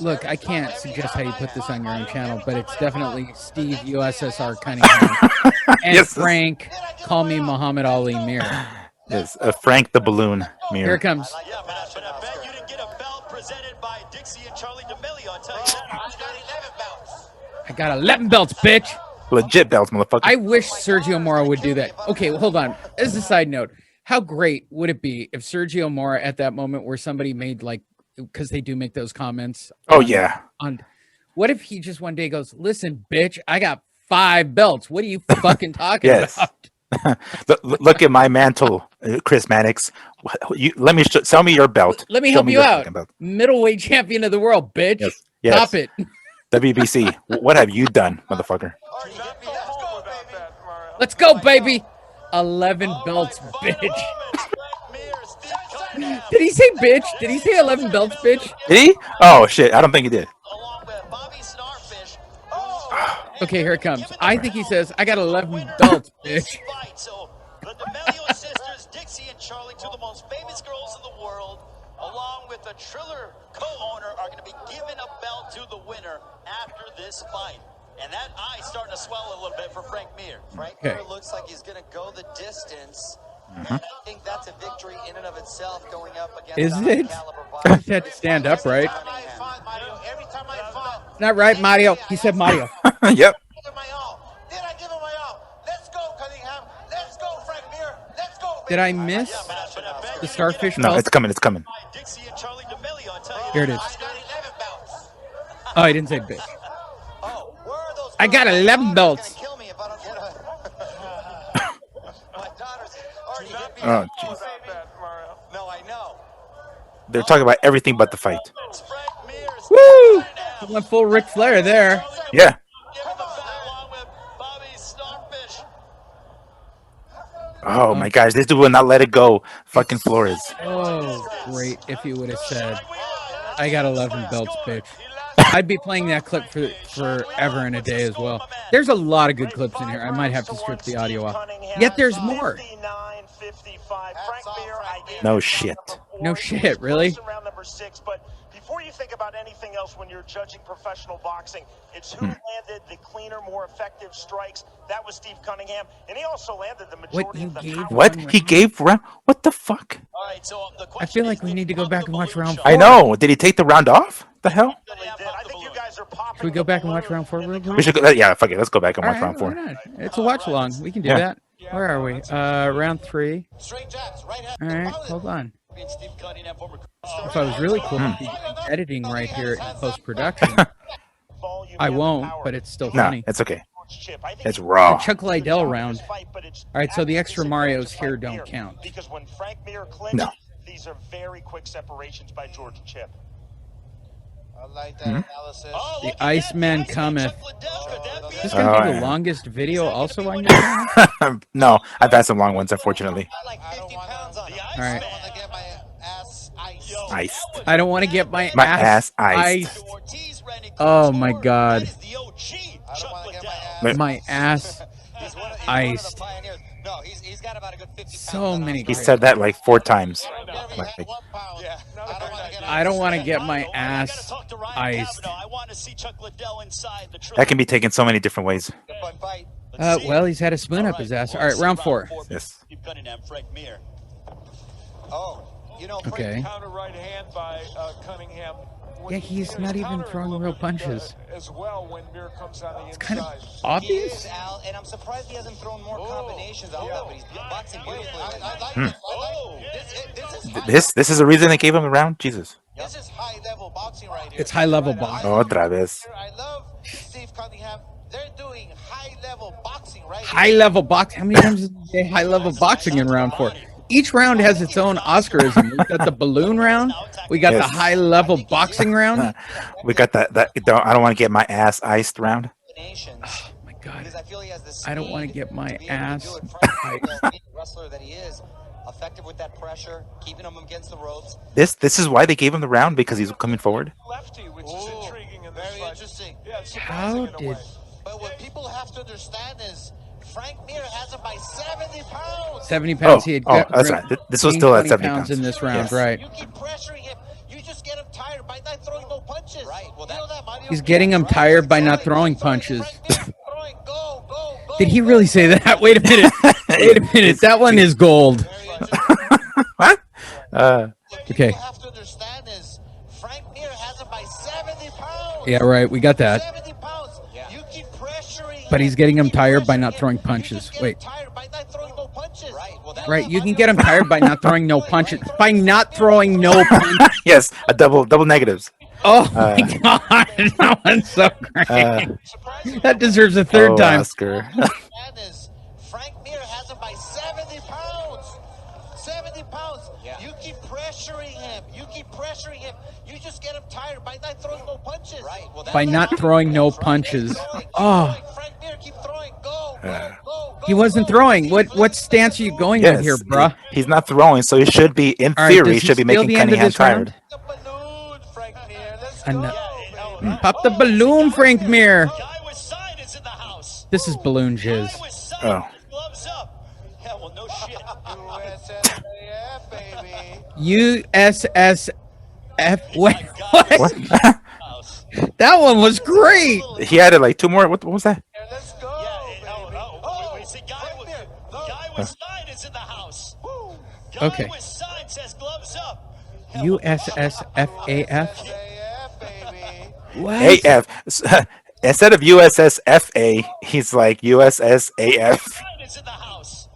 Look, I can't suggest how you put this on your own channel, but it's definitely Steve USSR Cunningham and
Yes.
Frank. Call me Muhammad Ali Mir.
Yes, Frank the Balloon Mir.
Here it comes.
Yeah, but I bet you didn't get a belt presented by Dixie and Charlie D'Amelio. I'll tell you that.
I got 11 belts.
I got 11 belts, bitch.
Legit belts, motherfucker.
I wish Sergio Mora would do that. Okay, well, hold on. As a side note, how great would it be if Sergio Mora at that moment where somebody made like, because they do make those comments.
Oh, yeah.
What if he just one day goes, listen, bitch, I got 5 belts. What are you fucking talking
Yes.
about?
Look at my mantle, Chris Mannix. Let me sell me your belt.
Let me
Show
help you
your
out.
fucking belt.
Middleweight champion of the world, bitch.
Yes. Yes.
Stop it.
WBC. What have you done, motherfucker?
Do not go home without that, Mario.
Let's go, baby. 11 belts, bitch. Did he say bitch? Did he say 11 belts, bitch?
Did he? Oh shit! I don't think he did.
Along with Bobby Snarfish.
Okay, here it comes. I think he says, I got 11 belts, bitch.
Fight. So the D'Amelio sisters, Dixie and Charlie, two of the most famous girls in the world, along with the Triller co-owner, are going to be giving a belt to the winner after this fight. And that eye's starting to swell a little bit for Frank Mir.
Frank
Okay.
Mir looks like he's going to go the distance. I think that's a victory in and of itself going up against
Is
a
it?
high-caliber
He
boxer.
had to stand up, right?
Every time I fought,
Not right, Mario. He said Mario.
Yep.
I give my all. Did I give him my all? Let's go, Cunningham. Let's go, Frank Mir. Let's go.
Did I miss the starfish
No,
belt?
it's coming. It's coming.
Dixie and Charlie D'Amelio, I tell you.
Here it is.
I got 11 belts.
Oh, I didn't say bitch.
Oh, where are those
I got
girls?
11
My
belts.
daughter's gonna kill me if I don't get a... My daughter's already hit me.
Oh, jeez.
Without that, Mario.
No, I know.
They're talking about everything but the fight.
It's Frank Mir's
Woo! He went full Ric Flair there.
Yeah.
giving the belt along with Bobby Snarfish.
Oh my gosh, this dude will not let it go. Fucking Flores.
Oh, great. If he would have said, I got 11 belts, bitch. I'd be playing that clip for forever and a day as well. There's a lot of good clips in here. I might have to strip the audio off. Yet there's more.
59-55. Frank Mir, I gave
No
you
shit.
No shit, really?
round number 6, but before you think about anything else when you're judging professional boxing, it's who landed the cleaner, more effective strikes. That was Steve Cunningham, and he also landed the majority
What, you
of the
gave
power.
What? He gave round? What the fuck?
All right, so the
I
question
feel like
is,
we
did
need to
he
go
pop
back
the
and watch
balloon
round
shot?
four.
I know. Did he take the round off? The hell?
Really did. I think you guys are popping.
Should we go back and watch round 4 real quick?
We should go. Yeah, fuck it. Let's go back and
All
watch
right,
round 4.
why not? It's a watch along. We can do
Yeah.
that. Where are we? Round 3.
Straight jabs, right hand.
All right, hold on.
Steve Cunningham, former
If I was really cool, I'd be editing right here in post-production.
Volume
I
and the
won't,
power.
but it's still
No,
funny.
it's okay.
Chip. I think
It's
he-
raw.
Chuck Liddell round.
Fight, but it's
All right, so the
at
extra
disadvantage
Marios
of
here
Frank
don't
Mir,
count.
Because when Frank Mir clinched,
No.
these are very quick separations by George and Chip.
I like that analysis.
Oh,
The
look at that,
Iceman
Iceman
cometh.
Chuck Liddell. Could that be
This
it?
gonna be
Oh,
the
yeah.
longest video also on your channel?
No, I've had some long ones, unfortunately.
Got like 50 pounds on him.
All right.
I want to get my ass iced.
Iced.
I don't want to get my
ass iced.
Ortiz, Randy
Oh,
Couture.
my God.
That is the OG,
I don't
Chuck
want to get
Liddell.
My ass.
He's one of
Iced.
the pioneers. No, he's got about a good 50 pounds
So
on him.
many
He
great.
said that like 4 times.
Gary
Like,
had 1 pound.
Yeah.
I don't want to get my
I gotta
ass
talk to Ryan
iced.
Kavanaugh. I want to see Chuck Liddell inside the Triller.
that can be taken so many different ways.
Fun fight.
Let's see
Well,
it.
he's had a spoon up his ass. All right,
let's see
round 4.
Yes.
Steve Cunningham, Frank Mir.
Oh, you know, Frank,
Okay.
Counter right hand by Cunningham.
Yeah, he's not even throwing real punches.
As well when Mir comes on the
It's
inside.
kind of
he is,
obvious.
Al, and I'm surprised he hasn't thrown more combinations out there, but he's boxing beautifully.
I like
Hmm.
this. I like this. This is high,
This is the reason they gave him a round? Jesus.
this is high level boxing right here.
It's high level
Right,
boxing.
Otra vez.
I love Steve Cunningham. They're doing high level boxing right
High level box. How many times did you say high level boxing in round 4? Each round has its own Oscarism. We got the balloon round. We got
Yes.
the high level boxing round.
We got that. I don't want to get my ass iced round.
Combinations.
Oh my God.
Because I feel he has the
I don't
speed
wanna get my
to be able to
ass
do it. Frank, being the wrestler that he is, effective with that pressure, keeping him against the ropes.
This is why they gave him the round, because he's coming forward.
Lefty, which is intriguing in this
Very
fight.
interesting.
Yeah, it's
How
surprising in a
did-
way.
But what people have to understand is Frank Mir has him by 70 pounds.
70 pounds. He had
That's right. This was still at 70
pounds
pounds
in this round,
Yes.
right?
You keep pressuring him. You just get him tired by not throwing no punches.
Right, well,
You know that, Mario?
He's getting him tired by not throwing punches.
Frank Mir throwing, go, go, go.
Did he really say that? Wait a minute. Wait a minute. That one is gold.
Very interesting. What
Okay.
people have to understand is Frank Mir has him by 70 pounds.
Yeah, right. We got that.
70 pounds. You keep pressuring
But
him.
he's getting
You
him
keep
tired by
pressuring
not
him.
throwing
You
punches.
just get
Wait.
him tired by not throwing no punches. Right. Well,
Right, you can get him tired by not throwing no punches. By not throwing no punches.
Yes, a double negatives.
Oh my god, that one's so great. That deserves a third time.
Oscar.
Understand is Frank Mir has him by 70 pounds. 70 pounds. You keep pressuring him. You keep pressuring him. You just get him tired by not throwing no punches. Right. Well,
By not throwing no punches. Oh,
Frank Mir, keep throwing. Go, go, go.
he wasn't throwing. What stance are you going with here, bruh?
He's not throwing, so he should be, in
All right,
theory,
does he
should be
steal
making
the end of
Cunningham
this round?
tired.
The balloon, Frank Mir. Let's
And,
go.
Pop the balloon, Frank Mir.
Guy with sign is in the house.
This is balloon jizz.
Guy with sign,
Oh.
gloves up. Yeah, well, no shit.
USSR, baby.
USSF. Wait, what?
What?
That one was great.
He added like two more. What was that?
Let's go.
Wait, see, guy with sign is in the house. Guy
Okay.
with sign says gloves up.
USSFAF.
baby.
What?
AF. Instead of USSFA, he's like USSAF.
Sign is in the house.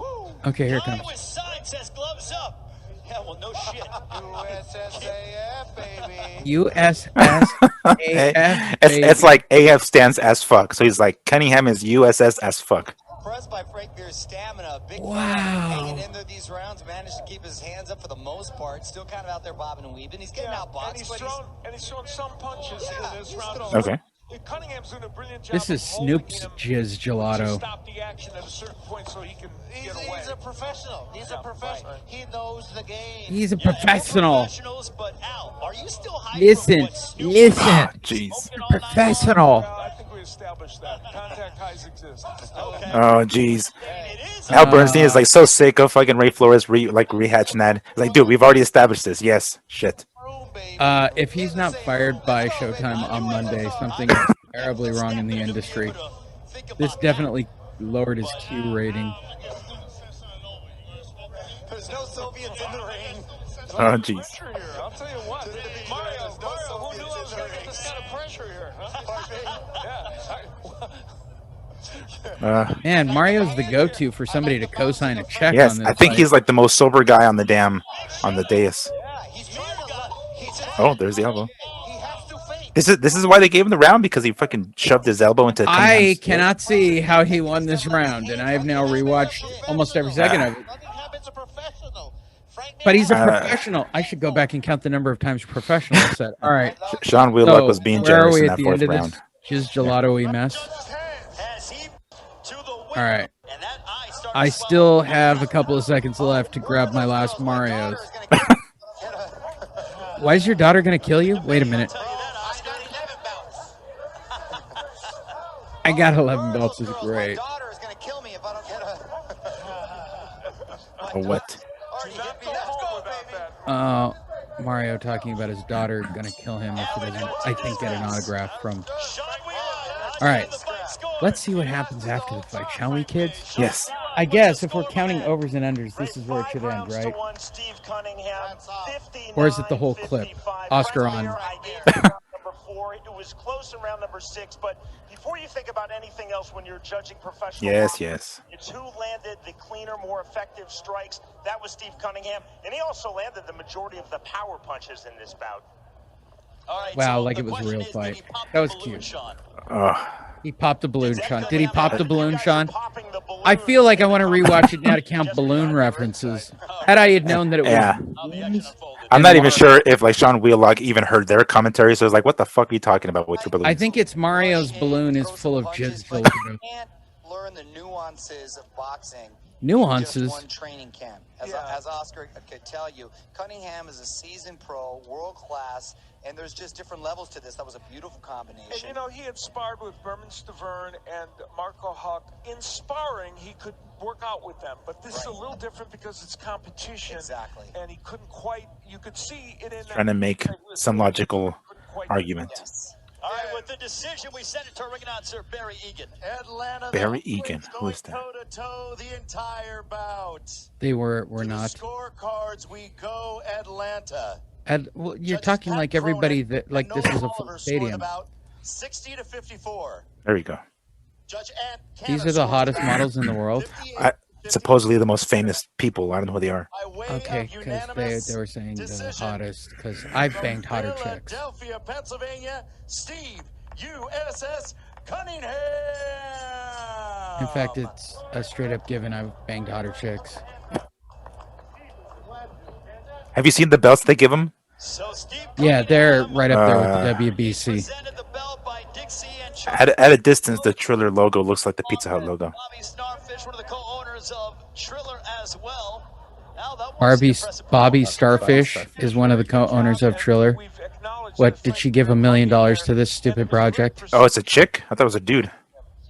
Okay, here it
Guy
comes.
with sign says gloves up. Yeah, well, no shit.
USSAF, baby.
USSAF.
It's like AF stands as fuck. So he's like, Cunningham is USS as fuck.
Impressed by Frank Mir's stamina. Big
Wow.
hanging in there these rounds. Managed to keep his hands up for the most part. Still kind of out there bobbing and weaving. He's getting outboxed,
and he's
but
thrown some punches in this
he's
round.
thrown
Okay.
Cunningham's doing a brilliant job.
This is
of holding
Snoop's
him
jizz
to
gelato.
stop the action at a certain point so he can get away.
He's a professional. He's a professional. He knows the game.
He's a professional.
Professionals, but Al, are you still hyped
Listen,
from what Snoop
listen.
Ah, jeez.
smoking all night long?
Professional.
I think we established that. Contact highs exist.
Okay.
Oh, jeez.
It is.
Al Bernstein is like so sick of fucking Ray Flores rehashing that. He's like, dude, we've already established this. Yes. Shit.
If he's not fired by Showtime on Monday, something is terribly wrong in the industry. This definitely lowered his Q rating.
there's no Soviets in the ring.
Oh, jeez.
Pressure here. I'll tell you what. Mario, who knew I was going to get this kind of pressure here? Huh?
Man, Mario's the go-to for somebody to co-sign a check
Yes,
on this.
I think
fight.
he's like the most sober guy on the dais.
He's trying to. He's
Oh, there's the elbow.
He has to fake.
This is why they gave him the round, because he fucking shoved his elbow into
I
Cunningham's-
cannot see how he won this round, and I have now rewatched almost every second of it.
Cunningham's a professional. Frank
But he's a
Uh,
professional. I should go back and count the number of times professional said. All right.
Sean Wheelock
So,
was being
where are
generous
we
in
at
that
the
fourth
end of
round.
this? Jizz gelato-y mess.
Has he to the winner.
All right.
And that eye started
I
to swell.
still have a couple of seconds left to grab my last Marios. Why is your daughter going to kill you? Wait a minute.
Tell you that, Oscar.
I got 11 belts is
My
great.
daughter is going to kill me if I don't get a...
What?
Already hit me. Let's go, baby.
Mario talking about his daughter going to kill him if he doesn't, I think, get an autograph from.
Sean Wheeler.
All right.
The fight score.
Let's see what happens after the fight, shall we, kids?
Yes.
I guess if we're counting overs and unders, this is where it should end, right?
Steve Cunningham,
Or is it the whole clip? Oscar on.
Number 4. It was close in round number 6, but before you think about anything else when you're judging professional
Yes,
boxing,
yes.
it's who landed the cleaner, more effective strikes. That was Steve Cunningham, and he also landed the majority of the power punches in this bout.
All right,
Wow,
so
like
the
it was a
question
real
is,
fight.
did he pop
That
the
was
balloon,
cute.
Sean?
He popped the balloon, Sean. Did he pop the balloon,
You guys are
Sean?
popping the balloon.
I feel like I want to rewatch it now to count balloon references. Had I had known that it was
Yeah.
How the action
balloons,
unfolded.
I'm not even sure if like Sean Wheelock even heard their commentary, so it's like, what the fuck are you talking about with your balloons?
I think it's Mario's balloon is full of
Punches,
jizz
but
gelato.
you can't learn the nuances of boxing.
Nuances.
Just one training camp. As Oscar could tell you, Cunningham is a seasoned pro, world class, and there's just different levels to this. That was a beautiful combination.
And, you know, he had sparred with Berman Stavern and Marco Huck. In sparring, he could work out with them. But this is a little different because it's competition.
Exactly.
And he couldn't quite, you could see it in
Trying to make some logical argument.
Yes.
All right,
With the decision, we send it to ring announcer Barry Egan.
Atlanta.
Barry Egan. Who is that?
Toe to toe the entire bout.
They were
To
not.
the scorecards, we go Atlanta.
Well, you're
Judges
talking
Pat
like everybody
Cronin
that like
and
this
Noah
is a full
Oliver scored
stadium.
about 60 to 54.
There you go.
Judge Ant
These
Canner
are the
scores
hottest
about
models in the world.
58
Supposedly the most famous people. I don't know who they are.
by way
Okay,
of
because
unanimous
they were saying the
decision.
hottest. Because I've
From
banged hotter chicks.
Philadelphia, Pennsylvania, Steve USS Cunningham.
In fact, it's a straight up given. I've banged hotter chicks.
Have you seen the belts they give them?
So Steve
Yeah, they're
Cunningham
right up there with the WBC.
presented the belt by Dixie and Charlie.
At a distance, the Triller logo looks like the Pizza Hut logo.
Bobby Starfish, one of the co-owners of Triller as well. Now that was
Barbie,
impressive.
Bobby Starfish is one of the co-owners of Triller. What, did she give $1 million to this stupid project?
Oh, it's a chick? I thought it was a dude.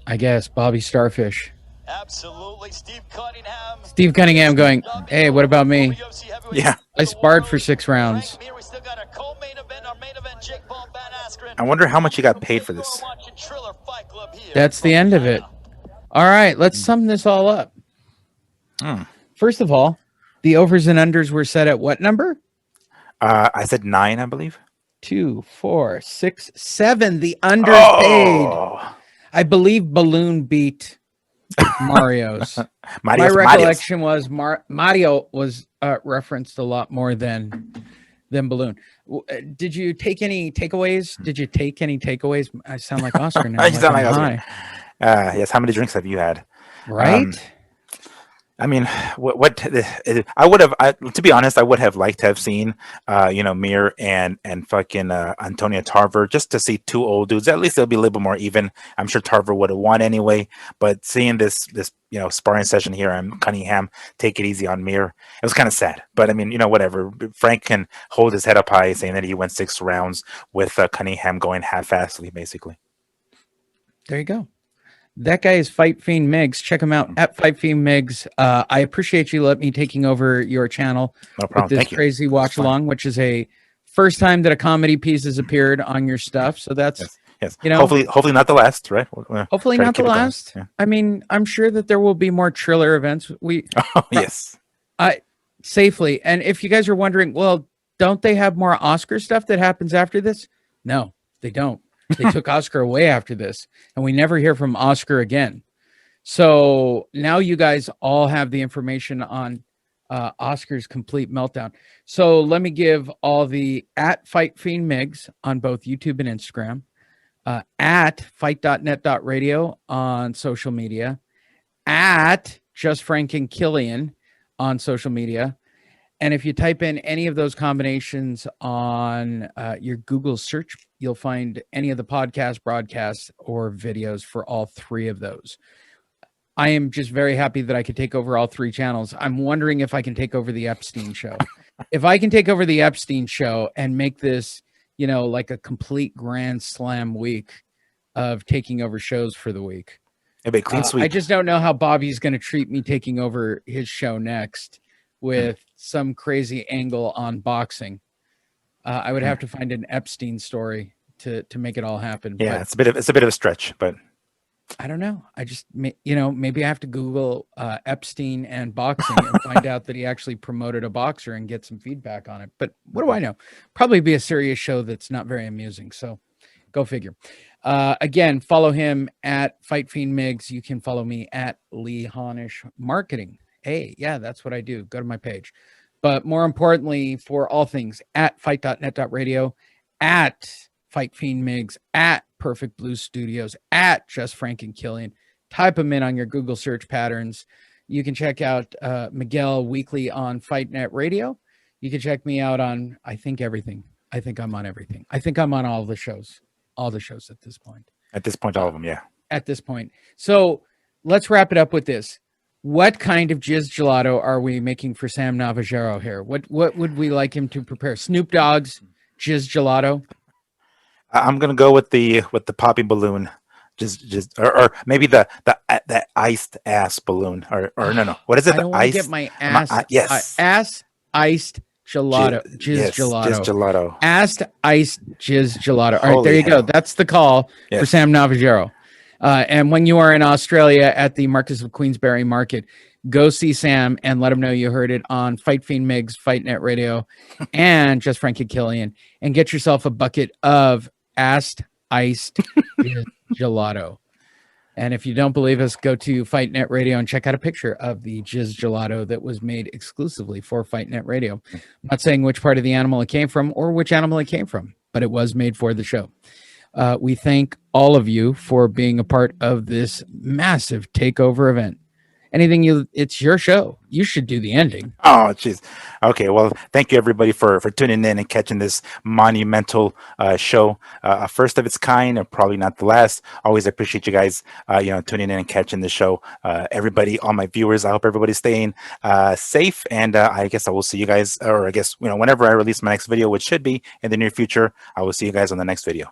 I guess Bobby Starfish.
Absolutely, Steve Cunningham.
Steve Cunningham going, hey, what about me?
Yeah.
I sparred for 6 rounds.
Frank Mir, we still got a co-main event, our main event, Jake Paul, Van Askren.
I wonder how much he got paid for this.
We're watching Triller Fight Club here
That's the
from
end of it.
Atlanta.
All right, let's sum this all up.
Hmm.
First of all, the overs and unders were set at what number?
I said 9, I believe.
2, 4, 6, 7. The underpaid.
Oh.
I believe Balloon beat Mario's. My
Mario's.
recollection was Mario was referenced a lot more than Balloon. Did you take any takeaways? Did you take any takeaways? I sound like Oscar now.
You sound like
I'm
Oscar.
high.
Yes. How many drinks have you had?
Right?
I mean, I would have, to be honest, I would have liked to have seen, Mir and fucking Antonio Tarver, just to see 2 old dudes. At least they'll be a little bit more even. I'm sure Tarver would have won anyway. But seeing this sparring session here and Cunningham take it easy on Mir, it was kind of sad. But I mean, whatever. Frank can hold his head up high, saying that he went 6 rounds with Cunningham going half-assedly, basically.
There you go. That guy is Fight Fiend Migs. Check him out at Fight Fiend Migs. I appreciate you letting me taking over your channel
No problem.
with this
Thank you.
crazy watch along, which is a first time that a comedy piece has appeared on your stuff. So that's
Yes.
You know,
hopefully not the last, right?
hopefully
try to
not the
keep it going.
last.
Yeah.
I mean, I'm sure that there will be more Triller events.
Oh, yes.
Safely. And if you guys are wondering, well, don't they have more Oscar stuff that happens after this? No, they don't. They took Oscar away after this, and we never hear from Oscar again. So now you guys all have the information on Oscar's complete meltdown. So let me give all the at Fight Fiend Migs on both YouTube and Instagram, at fight.net.radio on social media, at Just Frank and Killian on social media. And if you type in any of those combinations on your Google search, you'll find any of the podcast broadcasts or videos for all 3 of those. I am just very happy that I could take over all 3 channels. I'm wondering if I can take over the Epstein show. If I can take over the Epstein show and make this, like a complete grand slam week of taking over shows for the week.
It'll be a clean sweep.
I just don't know how Bobby's going to treat me taking over his show next with some crazy angle on boxing. I would have to find an Epstein story to make it all happen.
Yeah,
But
it's a bit of a stretch, but
I don't know. I just, maybe I have to Google Epstein and boxing and find out that he actually promoted a boxer and get some feedback on it. But what do I know? Probably be a serious show that's not very amusing. So go figure. Again, follow him at Fight Fiend Migs. You can follow me at Lee Honish Marketing. Hey, yeah, that's what I do. Go to my page. But more importantly, for all things, at fight.net.radio, at Fight Fiend Migs, at Perfect Blue Studios, at Just Frank and Killian. Type them in on your Google search patterns. You can check out Miguel weekly on FightNet Radio. You can check me out on, I think, everything. I think I'm on everything. I think I'm on all the shows at this point.
at this point, all of them, yeah.
At this point. So let's wrap it up with this. What kind of jizz gelato are we making for Sam Navajero here? What would we like him to prepare? Snoop Dogg's jizz gelato?
I'm gonna go with the poppy balloon, or maybe the iced ass balloon, or no, what is it?
I don't want to get my ass
yes,
ass iced Gelato. Jizz
Yes,
gelato.
Jizz gelato.
Ast iced jizz gelato. All right,
Holy
there you
hell.
go. That's the call for
Yes.
Sam Navajero. And when you are in Australia at the Marquis of Queensberry Market, go see Sam and let him know you heard it on Fight Fiend Migs, Fight Net Radio, and Just Frankie Killian, and get yourself a bucket of Ast iced jizz gelato. And if you don't believe us, go to Fight Net Radio and check out a picture of the jizz gelato that was made exclusively for Fight Net Radio. I'm not saying which part of the animal it came from or which animal it came from, but it was made for the show. We thank all of you for being a part of this massive takeover event. It's your show. You should do the ending.
Oh, jeez. Okay. Well, thank you everybody for tuning in and catching this monumental show, first of its kind, and probably not the last. Always appreciate you guys, tuning in and catching the show. Everybody, all my viewers, I hope everybody's staying safe. And I guess I will see you guys, or I guess whenever I release my next video, which should be in the near future, I will see you guys on the next video.